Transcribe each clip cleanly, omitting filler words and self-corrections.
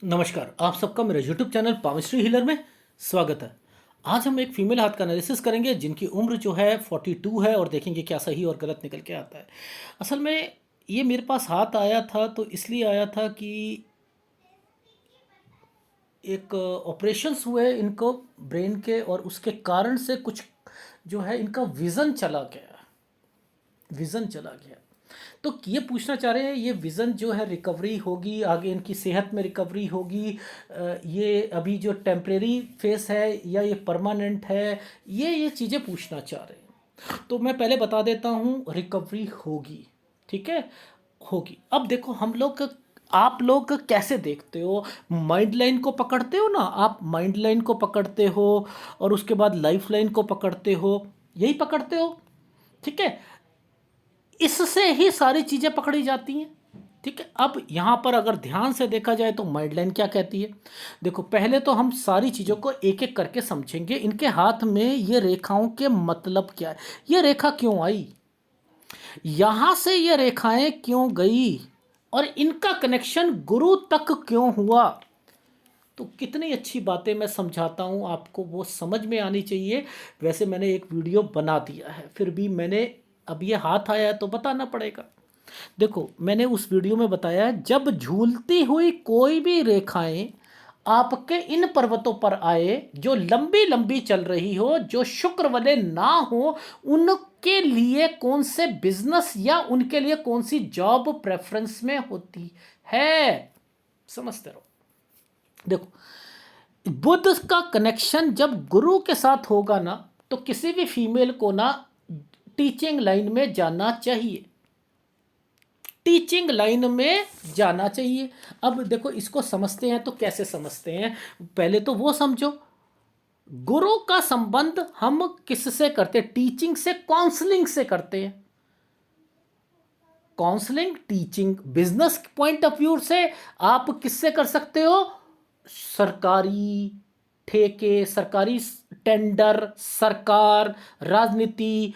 नमस्कार, आप सबका मेरे यूट्यूब चैनल पामिस्ट्री हीलर में स्वागत है। आज हम एक फीमेल हाथ का एनालिसिस करेंगे जिनकी उम्र जो है 42 है और देखेंगे क्या सही और गलत निकल के आता है। असल में ये मेरे पास हाथ आया था तो इसलिए आया था कि एक ऑपरेशंस हुए इनको ब्रेन के, और उसके कारण से कुछ जो है इनका विज़न चला गया। तो ये पूछना चाह रहे हैं, ये विज़न जो है रिकवरी होगी, आगे इनकी सेहत में रिकवरी होगी, ये अभी जो टेम्परेरी फेस है या ये परमानेंट है, ये चीज़ें पूछना चाह रहे हैं। तो मैं पहले बता देता हूँ, रिकवरी होगी, ठीक है, होगी। अब देखो हम लोग, आप लोग कैसे देखते हो, माइंड लाइन को पकड़ते हो ना, आप माइंड लाइन को पकड़ते हो और उसके बाद लाइफ लाइन को पकड़ते हो, यही पकड़ते हो, ठीक है। इससे ही सारी चीज़ें पकड़ी जाती हैं, ठीक है। अब यहाँ पर अगर ध्यान से देखा जाए तो माइंड लाइन क्या कहती है, देखो पहले तो हम सारी चीज़ों को एक एक करके समझेंगे। इनके हाथ में ये रेखाओं के मतलब क्या है, ये रेखा क्यों आई, यहाँ से ये रेखाएं क्यों गई, और इनका कनेक्शन गुरु तक क्यों हुआ। तो कितनी अच्छी बातें मैं समझाता हूँ आपको, वो समझ में आनी चाहिए। वैसे मैंने एक वीडियो बना दिया है, फिर भी मैंने, अब ये हाथ आया है तो बताना पड़ेगा। देखो मैंने उस वीडियो में बताया, जब झूलती हुई कोई भी रेखाएं आपके इन पर्वतों पर आए जो लंबी लंबी चल रही हो, जो शुक्र वाले ना हो, उनके लिए कौन से बिजनेस या उनके लिए कौन सी जॉब प्रेफरेंस में होती है, समझते रहो। देखो बुध का कनेक्शन जब गुरु के साथ होगा ना, तो किसी भी फीमेल को ना टीचिंग लाइन में जाना चाहिए, टीचिंग लाइन में जाना चाहिए। अब देखो इसको समझते हैं तो कैसे समझते हैं, पहले तो वो समझो, गुरु का संबंध हम किससे करते हैं, टीचिंग से, काउंसलिंग से करते हैं। Counselling, teaching, business point of view से आप किससे कर सकते हो, सरकारी ठेके, सरकारी टेंडर, सरकार, राजनीति,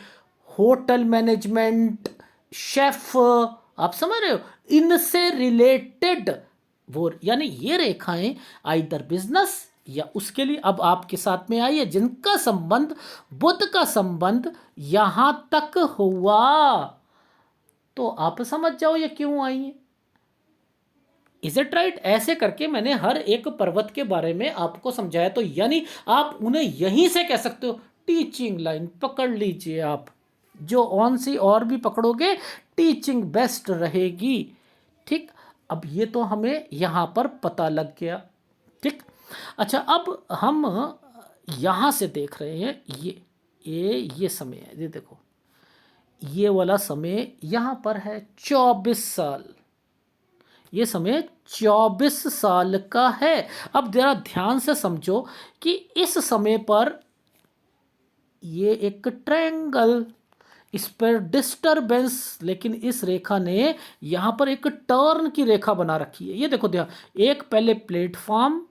होटल मैनेजमेंट, शेफ, आप समझ रहे हो, इनसे रिलेटेड वो, यानी ये रेखाएं आइदर बिजनेस या उसके लिए। अब आपके साथ में आई है जिनका संबंध, बुध का संबंध यहां तक हुआ, तो आप समझ जाओ ये क्यों आई है। इज इट राइट, ऐसे करके मैंने हर एक पर्वत के बारे में आपको समझाया। तो यानी आप उन्हें यहीं से कह सकते हो, टीचिंग लाइन पकड़ लीजिए आप, जो ऑन सी और भी पकड़ोगे टीचिंग बेस्ट रहेगी, ठीक। अब ये तो हमें यहाँ पर पता लग गया, ठीक। अच्छा अब हम यहाँ से देख रहे हैं, ये समय है, ये देखो ये वाला समय यहाँ पर है 24 साल, ये समय 24 साल का है। अब जरा ध्यान से समझो कि इस समय पर ये एक ट्रायंगल, इस पर डिस्टरबेंस, लेकिन इस रेखा ने यहाँ पर एक टर्न की रेखा बना रखी है। ये देखो ध्यान, एक पहले प्लेटफॉर्म,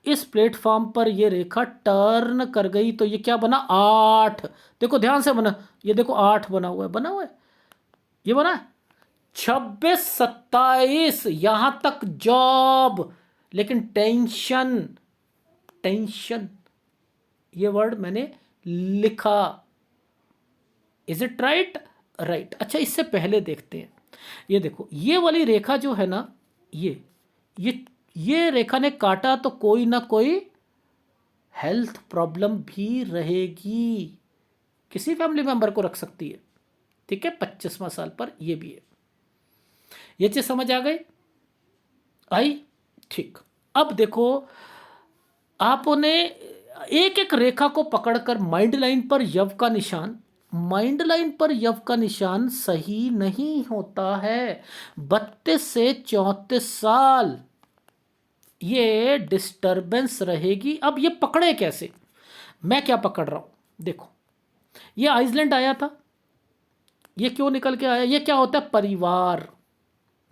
इस प्लेटफॉर्म पर ये रेखा टर्न कर गई तो ये क्या बना, 8, देखो ध्यान से बना, ये देखो 8 बना हुआ है, बना हुआ है, ये बना है 26 27, यहां तक जॉब, लेकिन टेंशन, टेंशन, ये वर्ड मैंने लिखा। Is it right, right. अच्छा इससे पहले देखते हैं, ये देखो ये वाली रेखा जो है ना, ये ये रेखा ने काटा तो कोई ना कोई हेल्थ प्रॉब्लम भी रहेगी, किसी फैमिली मेंबर को रख सकती है, ठीक है। 25वां साल पर ये भी है, ये चीज समझ आ गई, आई, ठीक। अब देखो आपने एक एक रेखा को पकड़कर माइंड लाइन पर यव का निशान, माइंड लाइन पर यव का निशान सही नहीं होता है। 32 से 34 साल ये डिस्टरबेंस रहेगी। अब ये पकड़े कैसे, मैं क्या पकड़ रहा हूं, देखो ये आइसलैंड आया था, ये क्यों निकल के आया, ये क्या होता है, परिवार,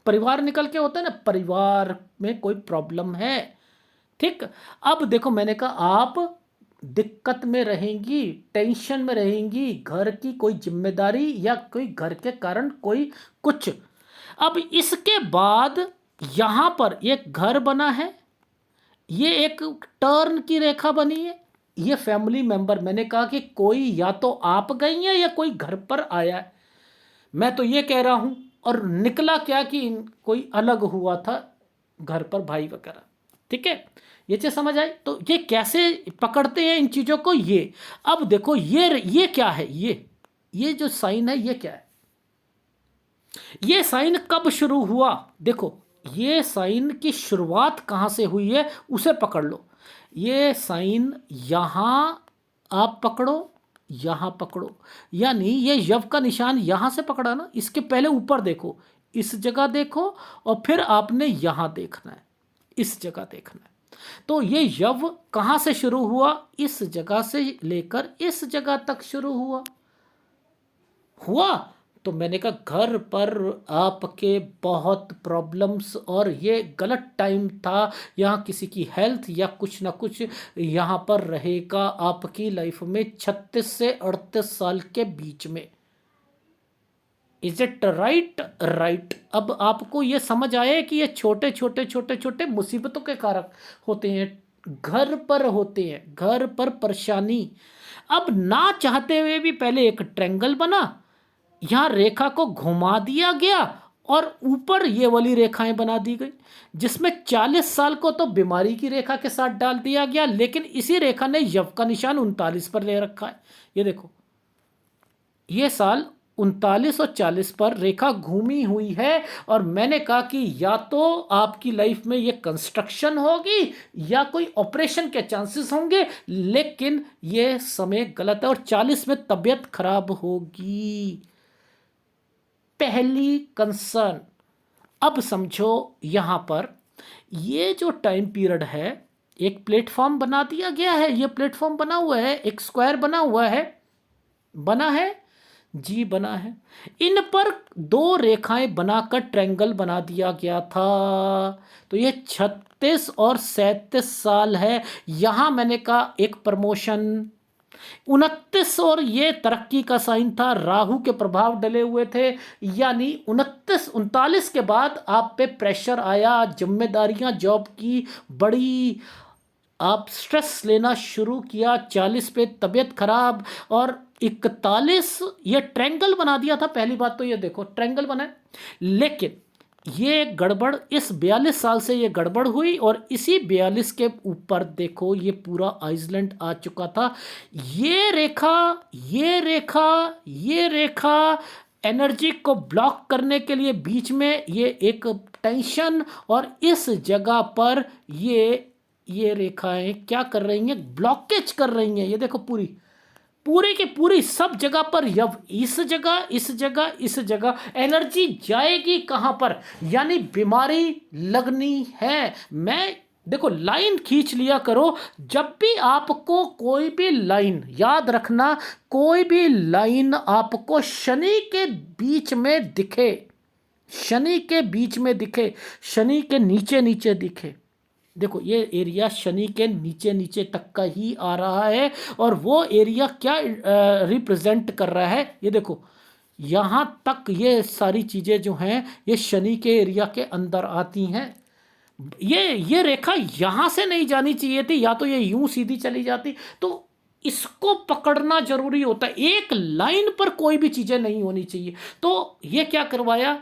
परिवार निकल के होता है ना, परिवार में कोई प्रॉब्लम है, ठीक। अब देखो मैंने कहा आप दिक्कत में रहेंगी, टेंशन में रहेंगी, घर की कोई जिम्मेदारी या कोई घर के कारण कोई कुछ। अब इसके बाद यहां पर एक घर बना है, ये एक टर्न की रेखा बनी है। ये फैमिली मेंबर, मैंने कहा कि कोई या तो आप गई हैं या कोई घर पर आया है, मैं तो ये कह रहा हूं। और निकला क्या कि कोई अलग हुआ था घर पर, भाई वगैरह। ठीक है, ये चीज समझ आई। तो ये कैसे पकड़ते हैं इन चीजों को, ये अब देखो, ये क्या है, ये जो साइन है ये क्या है, ये साइन कब शुरू हुआ, देखो ये साइन की शुरुआत कहाँ से हुई है उसे पकड़ लो। ये साइन यहाँ आप पकड़ो, यहाँ पकड़ो, यानी ये यव का निशान यहाँ से पकड़ा ना, इसके पहले ऊपर देखो, इस जगह देखो, और फिर आपने यहाँ देखना है, इस जगह देखना है। तो ये यव कहाँ से शुरू हुआ, इस जगह से लेकर इस जगह तक शुरू हुआ हुआ। तो मैंने कहा घर पर आपके बहुत प्रॉब्लम्स, और ये गलत टाइम था, यहाँ किसी की हेल्थ या कुछ ना कुछ यहाँ पर रहेगा आपकी लाइफ में 36 से 38 साल के बीच में। Is it right? राइट। अब आपको ये समझ आया कि ये छोटे छोटे छोटे छोटे मुसीबतों के कारक होते हैं, घर पर होते हैं, घर पर परेशानी। अब ना चाहते हुए भी पहले एक ट्रायंगल बना, यहाँ रेखा को घुमा दिया गया, और ऊपर ये वाली रेखाएं बना दी गई, जिसमें 40 साल को तो बीमारी की रेखा के साथ डाल दिया गया, लेकिन इसी रेखा ने यव का निशान 39 पर ले रखा है। ये देखो, ये साल 39 और 40 पर रेखा घूमी हुई है। और मैंने कहा कि या तो आपकी लाइफ में ये कंस्ट्रक्शन होगी या कोई ऑपरेशन के चांसेस होंगे, लेकिन ये समय गलत है, और 40 में तबीयत खराब होगी। पहली कंसर्न। अब समझो, यहां पर ये जो टाइम पीरियड है, एक प्लेटफॉर्म बना दिया गया है, ये प्लेटफॉर्म बना हुआ है, एक स्क्वायर बना हुआ है, बना है जी, बना है। इन पर दो रेखाएं बनाकर ट्रायंगल बना दिया गया था। तो ये 36 और 37 साल है। यहां मैंने कहा एक प्रमोशन, 29, और ये तरक्की का साइन था, राहु के प्रभाव डले हुए थे, यानी 39 के बाद आप पे प्रेशर आया, जिम्मेदारियां जॉब की बड़ी, आप स्ट्रेस लेना शुरू किया, 40 पे तबीयत खराब, और 41 ये ट्रायंगल बना दिया था। पहली बात तो ये देखो ट्रायंगल बना है, लेकिन ये गड़बड़ इस 42 साल से ये गड़बड़ हुई, और इसी 42 के ऊपर देखो ये पूरा आइसलैंड आ चुका था। ये रेखा, ये रेखा, ये रेखा एनर्जी को ब्लॉक करने के लिए बीच में ये एक टेंशन, और इस जगह पर ये रेखाएं क्या कर रही हैं, ब्लॉकेज कर रही हैं। ये देखो पूरी पूरी की पूरी सब जगह पर यव, इस जगह, इस जगह, इस जगह एनर्जी जाएगी कहां पर, यानी बीमारी लगनी है। मैं देखो लाइन खींच लिया करो, जब भी आपको कोई भी लाइन याद रखना, कोई भी लाइन आपको शनि के बीच में दिखे, शनि के बीच में दिखे, शनि के नीचे नीचे दिखे, देखो ये एरिया शनि के नीचे नीचे तक का ही आ रहा है, और वो एरिया क्या रिप्रेजेंट कर रहा है, ये देखो यहाँ तक ये सारी चीज़ें जो हैं ये शनि के एरिया के अंदर आती हैं। ये रेखा यहाँ से नहीं जानी चाहिए थी, या तो ये यूं सीधी चली जाती। तो इसको पकड़ना जरूरी होता है, एक लाइन पर कोई भी चीज़ें नहीं होनी चाहिए। तो ये क्या करवाया,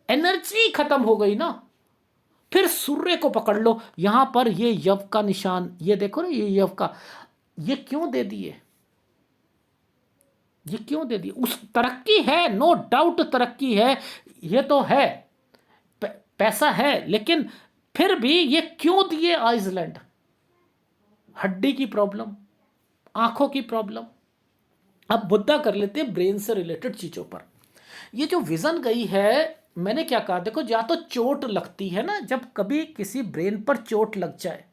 एनर्जी खत्म हो गई ना। फिर सूर्य को पकड़ लो, यहां पर ये यव का निशान, ये देखो ना, ये यव का, ये क्यों दे दिए, ये क्यों दे दिए, उस तरक्की है, नो डाउट तरक्की है, ये तो है, पैसा है, लेकिन फिर भी ये क्यों दिए आइसलैंड, हड्डी की प्रॉब्लम, आंखों की प्रॉब्लम। अब मुद्दा कर लेते हैं ब्रेन से रिलेटेड चीजों पर। ये जो विजन गई है, मैंने क्या कहा, देखो या तो चोट लगती है ना, जब कभी किसी ब्रेन पर चोट लग जाए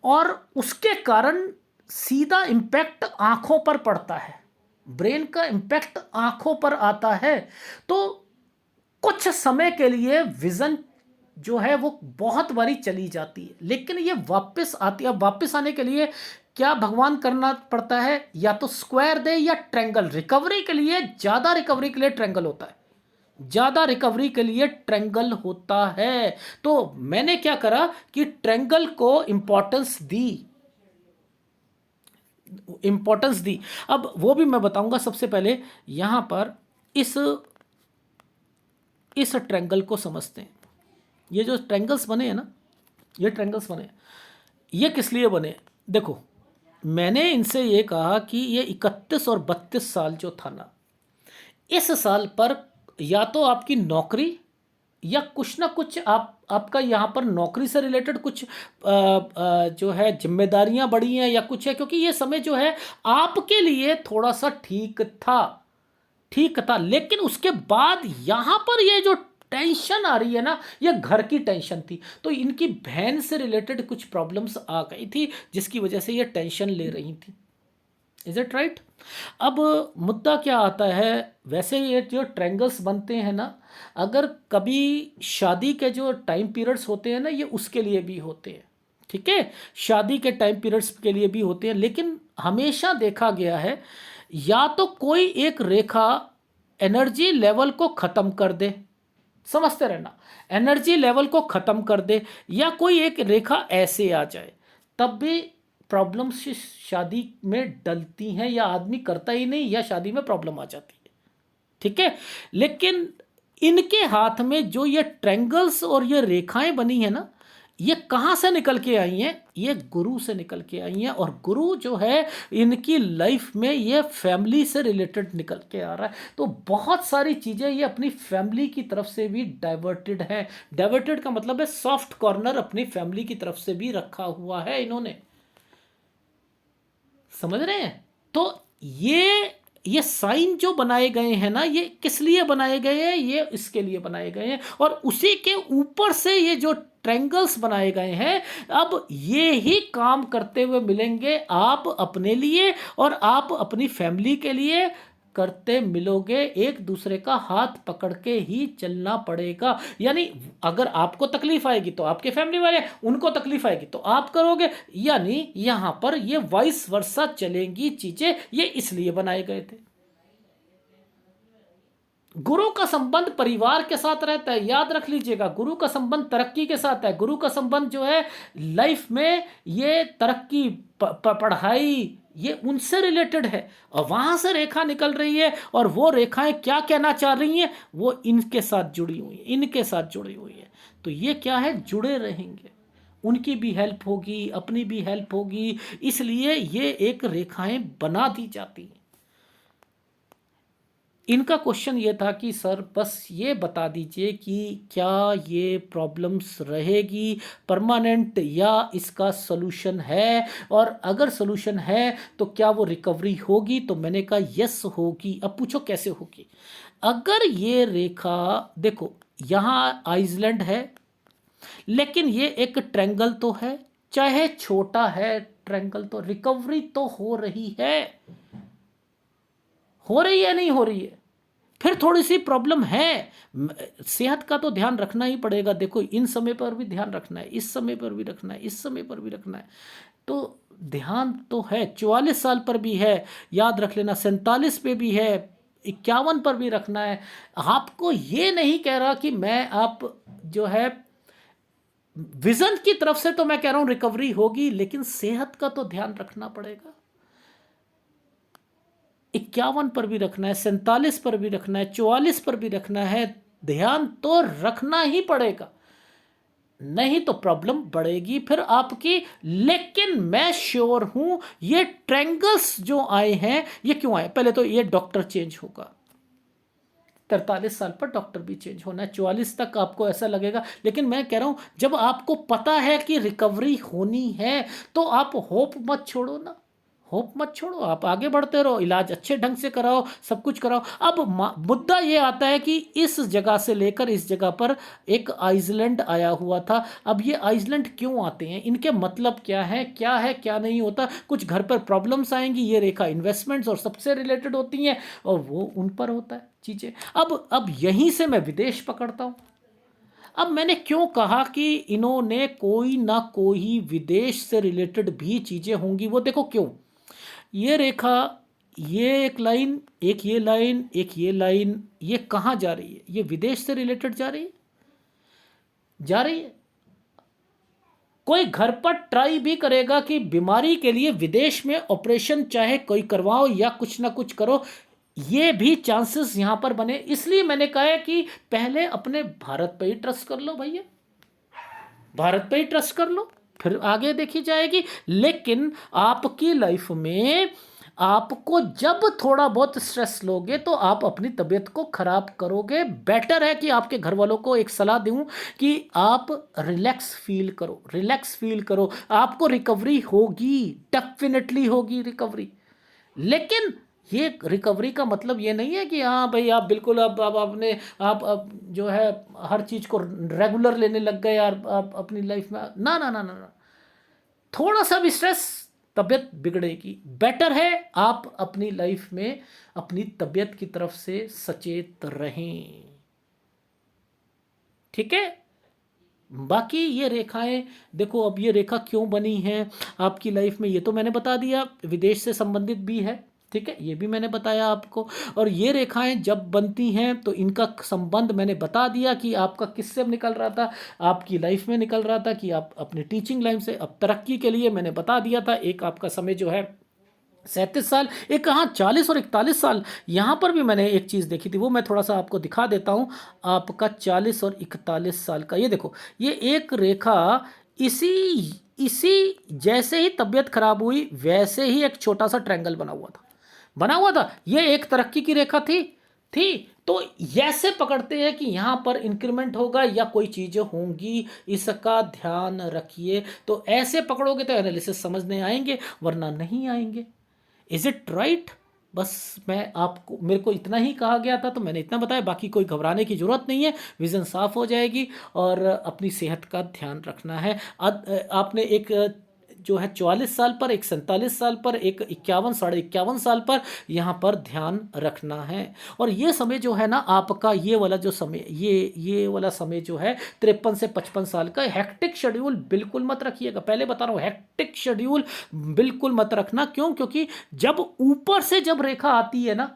और उसके कारण सीधा इम्पैक्ट आंखों पर पड़ता है, ब्रेन का इम्पैक्ट आंखों पर आता है, तो कुछ समय के लिए विजन जो है वो बहुत बारी चली जाती है, लेकिन ये वापस आती है। अब वापस आने के लिए क्या भगवान करना पड़ता है, या तो स्क्वायर दे या ट्रायंगल, रिकवरी के लिए, ज़्यादा रिकवरी के लिए ट्रायंगल होता है, ज़्यादा रिकवरी के लिए ट्रायंगल होता है। तो मैंने क्या करा कि ट्रायंगल को इंपॉर्टेंस दी। अब वो भी मैं बताऊंगा। सबसे पहले यहां पर इस ट्रायंगल को समझते हैं। ये जो ट्रायंगल्स बने हैं ना, ये ट्रायंगल्स बने हैं, ये किस लिए बने? देखो, मैंने इनसे ये कहा कि ये 31 और 32 साल जो था ना, इस साल पर या तो आपकी नौकरी या कुछ ना कुछ आपका यहाँ पर नौकरी से रिलेटेड कुछ जो है जिम्मेदारियां बढ़ी हैं या कुछ है, क्योंकि ये समय जो है आपके लिए थोड़ा सा ठीक था। लेकिन उसके बाद यहाँ पर ये जो टेंशन आ रही है ना, ये घर की टेंशन थी। तो इनकी बहन से रिलेटेड कुछ प्रॉब्लम्स आ गई थी, जिसकी वजह से ये टेंशन ले रही थी। Is it right? अब मुद्दा क्या आता है, वैसे ये जो ट्रायंगल्स बनते हैं ना, अगर कभी शादी के जो टाइम पीरियड्स होते हैं ना, ये उसके लिए भी होते हैं। ठीक है, शादी के टाइम पीरियड्स के लिए भी होते हैं। लेकिन हमेशा देखा गया है, या तो कोई एक रेखा एनर्जी लेवल को ख़त्म कर दे, समझते रहना, एनर्जी लेवल को ख़त्म कर दे, या कोई एक रेखा ऐसे आ जाए, तब भी प्रॉब्लम्स शादी में डलती हैं, या आदमी करता ही नहीं, या शादी में प्रॉब्लम आ जाती है। ठीक है, लेकिन इनके हाथ में जो ये ट्रायंगल्स और ये रेखाएं बनी है ना, ये कहाँ से निकल के आई हैं? ये गुरु से निकल के आई हैं। और गुरु जो है इनकी लाइफ में ये फैमिली से रिलेटेड निकल के आ रहा है। तो बहुत सारी चीज़ें ये अपनी फैमिली की तरफ से भी डाइवर्टेड है। डाइवर्टेड का मतलब है सॉफ्ट कॉर्नर अपनी फैमिली की तरफ से भी रखा हुआ है इन्होंने, समझ रहे हैं? तो ये साइन जो बनाए गए हैं ना, ये किस लिए बनाए गए हैं? ये इसके लिए बनाए गए हैं। और उसी के ऊपर से ये जो ट्रायंगल्स बनाए गए हैं, अब ये ही काम करते हुए मिलेंगे आप अपने लिए और आप अपनी फैमिली के लिए करते मिलोगे। एक दूसरे का हाथ पकड़ के ही चलना पड़ेगा। यानी अगर आपको तकलीफ आएगी तो आपके फैमिली वाले, उनको तकलीफ आएगी तो आप करोगे। यानी यहां पर ये वाइस वर्सा चलेंगी चीजें। ये इसलिए बनाए गए थे। गुरु का संबंध परिवार के साथ रहता है, याद रख लीजिएगा। गुरु का संबंध तरक्की के साथ है। गुरु का संबंध जो है लाइफ में, ये तरक्की, पढ़ाई, ये उनसे रिलेटेड है। और वहां से रेखा निकल रही है, और वो रेखाएं क्या कहना चाह रही हैं, वो इनके साथ जुड़ी हुई है, इनके साथ जुड़ी हुई है। तो ये क्या है, जुड़े रहेंगे, उनकी भी हेल्प होगी, अपनी भी हेल्प होगी। इसलिए ये एक रेखाएं बना दी जाती हैं। इनका क्वेश्चन ये था कि सर बस ये बता दीजिए कि क्या ये प्रॉब्लम्स रहेगी परमानेंट, या इसका सॉल्यूशन है, और अगर सॉल्यूशन है तो क्या वो रिकवरी होगी? तो मैंने कहा यस होगी। अब पूछो कैसे होगी? अगर ये रेखा, देखो यहाँ आइसलैंड है, लेकिन ये एक ट्रायंगल तो है, चाहे छोटा है ट्रायंगल, तो रिकवरी तो हो रही है। हो रही है, नहीं हो रही है? फिर थोड़ी सी प्रॉब्लम है, सेहत का तो ध्यान रखना ही पड़ेगा। देखो, इन समय पर भी ध्यान रखना है, इस समय पर भी रखना है, इस समय पर भी रखना है। तो ध्यान तो है, 44 साल पर भी है, याद रख लेना, 47 पे भी है, 51 पर भी रखना है। आपको ये नहीं कह रहा कि मैं, आप जो है विजन की तरफ से तो मैं कह रहा हूं रिकवरी होगी, लेकिन सेहत का तो ध्यान रखना पड़ेगा। 51 पर भी रखना है, 47 पर भी रखना है, 44 पर भी रखना है, ध्यान तो रखना ही पड़ेगा, नहीं तो प्रॉब्लम बढ़ेगी फिर आपकी। लेकिन मैं श्योर हूं, ये ट्रायंगल्स जो आए हैं, ये क्यों आए? पहले तो ये डॉक्टर चेंज होगा, 43 साल पर डॉक्टर भी चेंज होना है, 44 तक आपको ऐसा लगेगा। लेकिन मैं कह रहा हूं, जब आपको पता है कि रिकवरी होनी है, तो आप होप मत छोड़ो ना, होप मत छोड़ो, आप आगे बढ़ते रहो, इलाज अच्छे ढंग से कराओ, सब कुछ कराओ। अब मुद्दा ये आता है कि इस जगह से लेकर इस जगह पर एक आइसलैंड आया हुआ था। अब ये आइसलैंड क्यों आते हैं, इनके मतलब क्या है क्या नहीं होता? कुछ घर पर प्रॉब्लम्स आएंगी, ये रेखा इन्वेस्टमेंट्स और सबसे रिलेटेड होती हैं, और वो उन पर होता है चीज़ें। अब यहीं से मैं विदेश पकड़ता हूँ। अब मैंने क्यों कहा कि इन्होंने कोई ना कोई विदेश से रिलेटेड भी चीज़ें होंगी, वो देखो क्यों। ये रेखा ये एक लाइन, एक ये लाइन, एक ये लाइन, ये कहाँ जा रही है? ये विदेश से रिलेटेड जा रही है, जा रही है। कोई घर पर ट्राई भी करेगा कि बीमारी के लिए विदेश में ऑपरेशन चाहे कोई करवाओ या कुछ ना कुछ करो, ये भी चांसेस यहां पर बने। इसलिए मैंने कहा है कि पहले अपने भारत पे ही ट्रस्ट कर लो भैया, भारत पे ही ट्रस्ट कर लो, फिर आगे देखी जाएगी। लेकिन आपकी लाइफ में आपको जब थोड़ा बहुत स्ट्रेस लोगे तो आप अपनी तबीयत को खराब करोगे। बेटर है कि आपके घर वालों को एक सलाह दूं कि आप रिलैक्स फील करो, रिलैक्स फील करो, आपको रिकवरी होगी, डेफिनेटली होगी रिकवरी। लेकिन ये रिकवरी का मतलब ये नहीं है कि हाँ भाई आप बिल्कुल अब आपने आप अब जो है हर चीज़ को रेगुलर लेने लग गए यार आप अपनी लाइफ में। ना ना ना ना ना, थोड़ा सा भी स्ट्रेस तबीयत बिगड़ेगी। बेटर है आप अपनी लाइफ में अपनी तबीयत की तरफ से सचेत रहें, ठीक है। बाकी ये रेखाएं देखो, अब ये रेखा क्यों बनी है आपकी लाइफ में ये तो मैंने बता दिया, विदेश से संबंधित भी है, ठीक है, ये भी मैंने बताया आपको। और ये रेखाएं जब बनती हैं तो इनका संबंध मैंने बता दिया कि आपका किससे निकल रहा था, आपकी लाइफ में निकल रहा था कि आप अपनी टीचिंग लाइन से। अब तरक्की के लिए मैंने बता दिया था, एक आपका समय जो है 37 साल, एक कहाँ 40 और 41 साल। यहाँ पर भी मैंने एक चीज़ देखी थी, वो मैं थोड़ा सा आपको दिखा देता हूँ। आपका 40 और 41 साल का ये देखो, ये एक रेखा इसी इसी जैसे ही तबीयत खराब हुई वैसे ही एक छोटा सा ट्रायंगल बना हुआ था, बना हुआ था। ये एक तरक्की की रेखा थी। तो ऐसे पकड़ते हैं कि यहाँ पर इंक्रीमेंट होगा या कोई चीज़ें होंगी, इसका ध्यान रखिए। तो ऐसे पकड़ोगे तो एनालिसिस समझने आएंगे, वरना नहीं आएंगे। Is it right? बस मैं आपको, मेरे को इतना ही कहा गया था तो मैंने इतना बताया, बाकी कोई घबराने की ज़रूरत नहीं है, विज़न साफ हो जाएगी। और अपनी सेहत का ध्यान रखना है। आपने एक जो है 44 साल पर, एक 47 साल पर, एक 51 51.5 साल पर यहाँ पर ध्यान रखना है। और ये समय जो है ना आपका, ये वाला जो समय, ये वाला समय जो है 53 से 55 साल का, हेक्टिक शेड्यूल बिल्कुल मत रखिएगा। पहले बता रहा हूँ, हेक्टिक शेड्यूल बिल्कुल मत रखना। क्यों? क्योंकि जब ऊपर से जब रेखा आती है ना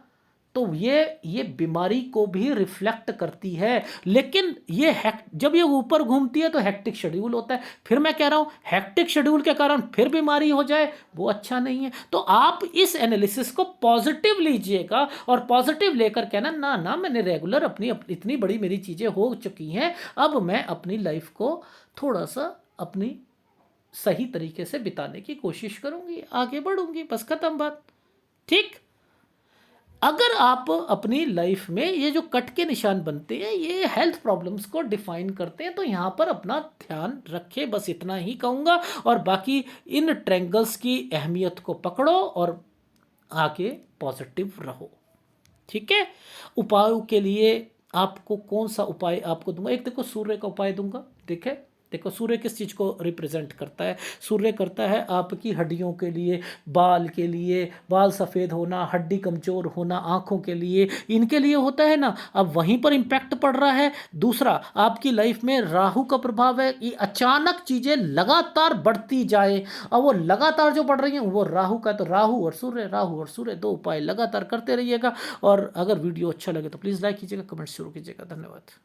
तो ये बीमारी को भी रिफ्लेक्ट करती है। लेकिन ये जब ये ऊपर घूमती है तो हेक्टिक शेड्यूल होता है। फिर मैं कह रहा हूं, हेक्टिक शेड्यूल के कारण फिर बीमारी हो जाए वो अच्छा नहीं है। तो आप इस एनालिसिस को पॉजिटिव लीजिएगा और पॉजिटिव लेकर कहना ना ना, मैंने रेगुलर अपनी इतनी बड़ी मेरी चीज़ें हो चुकी हैं, अब मैं अपनी लाइफ को थोड़ा सा अपनी सही तरीके से बिताने की कोशिश करूंगी, आगे बढ़ूंगी, बस खत्म बात, ठीक। अगर आप अपनी लाइफ में ये जो कट के निशान बनते हैं ये हेल्थ प्रॉब्लम्स को डिफाइन करते हैं, तो यहाँ पर अपना ध्यान रखें, बस इतना ही कहूँगा। और बाकी इन ट्रैंगल्स की अहमियत को पकड़ो और आगे पॉजिटिव रहो, ठीक है। उपायों के लिए आपको कौन सा उपाय आपको दूंगा? एक देखो, सूर्य का उपाय दूंगा। देखे, देखो सूर्य किस चीज़ को रिप्रेजेंट करता है? सूर्य करता है आपकी हड्डियों के लिए, बाल के लिए, बाल सफ़ेद होना, हड्डी कमज़ोर होना, आँखों के लिए, इनके लिए होता है ना। अब वहीं पर इम्पैक्ट पड़ रहा है। दूसरा, आपकी लाइफ में राहु का प्रभाव है कि अचानक चीज़ें लगातार बढ़ती जाए, और वो लगातार जो बढ़ रही हैं वो राहु का। तो राहु और सूर्य, राहु और सूर्य, दो उपाय लगातार करते रहिएगा। और अगर वीडियो अच्छा लगे तो प्लीज़ लाइक कीजिएगा, कमेंट शुरू कीजिएगा। धन्यवाद।